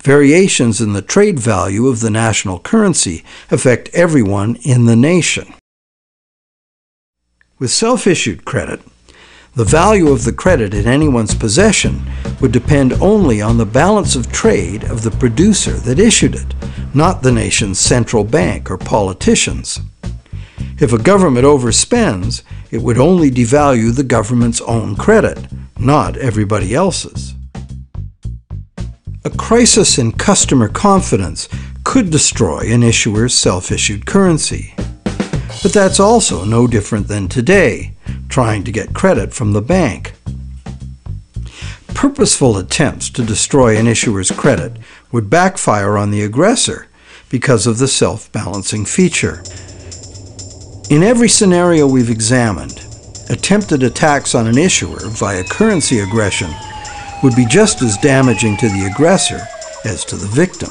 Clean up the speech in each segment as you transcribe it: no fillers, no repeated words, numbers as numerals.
Variations in the trade value of the national currency affect everyone in the nation. With self-issued credit, the value of the credit in anyone's possession would depend only on the balance of trade of the producer that issued it, not the nation's central bank or politicians. If a government overspends, it would only devalue the government's own credit, not everybody else's. A crisis in customer confidence could destroy an issuer's self-issued currency. But that's also no different than today, trying to get credit from the bank. Purposeful attempts to destroy an issuer's credit would backfire on the aggressor because of the self-balancing feature. In every scenario we've examined, attempted attacks on an issuer via currency aggression would be just as damaging to the aggressor as to the victim.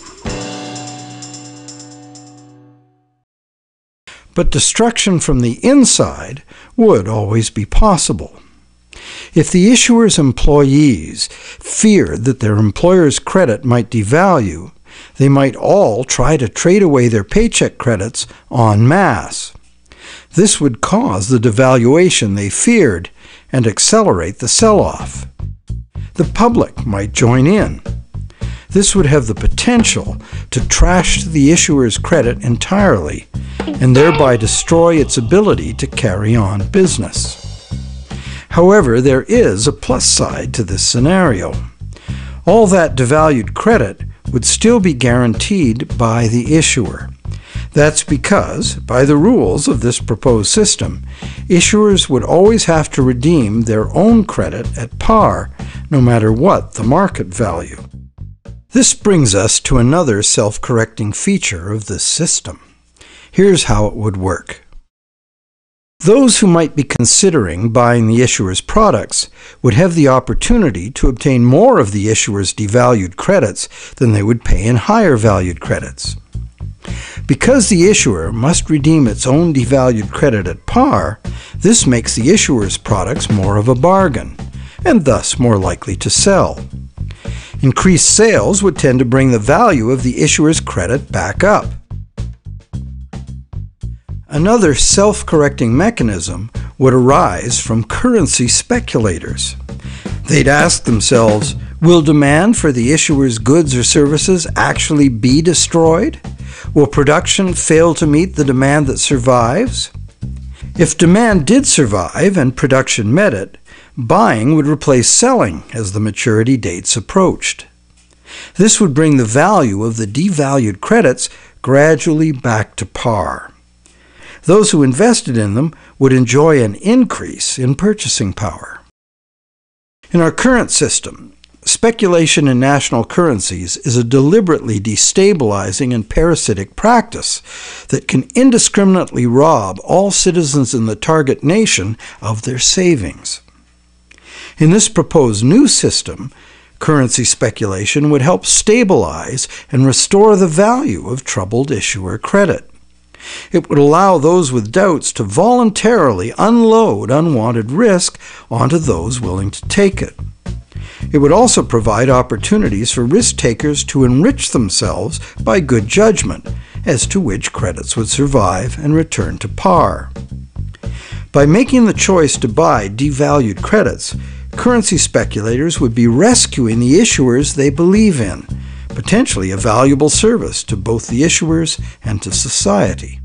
But destruction from the inside would always be possible. If the issuer's employees feared that their employer's credit might devalue, they might all try to trade away their paycheck credits en masse. This would cause the devaluation they feared and accelerate the sell-off. The public might join in. This would have the potential to trash the issuer's credit entirely and thereby destroy its ability to carry on business. However, there is a plus side to this scenario. All that devalued credit would still be guaranteed by the issuer. That's because, by the rules of this proposed system, issuers would always have to redeem their own credit at par, no matter what the market value. This brings us to another self-correcting feature of this system. Here's how it would work. Those who might be considering buying the issuer's products would have the opportunity to obtain more of the issuer's devalued credits than they would pay in higher valued credits. Because the issuer must redeem its own devalued credit at par, this makes the issuer's products more of a bargain, and thus more likely to sell. Increased sales would tend to bring the value of the issuer's credit back up. Another self-correcting mechanism would arise from currency speculators. They'd ask themselves, will demand for the issuer's goods or services actually be destroyed? Will production fail to meet the demand that survives? If demand did survive and production met it, buying would replace selling as the maturity dates approached. This would bring the value of the devalued credits gradually back to par. Those who invested in them would enjoy an increase in purchasing power. In our current system, speculation in national currencies is a deliberately destabilizing and parasitic practice that can indiscriminately rob all citizens in the target nation of their savings. In this proposed new system, currency speculation would help stabilize and restore the value of troubled issuer credit. It would allow those with doubts to voluntarily unload unwanted risk onto those willing to take it. It would also provide opportunities for risk-takers to enrich themselves by good judgment as to which credits would survive and return to par. By making the choice to buy devalued credits, currency speculators would be rescuing the issuers they believe in, potentially a valuable service to both the issuers and to society.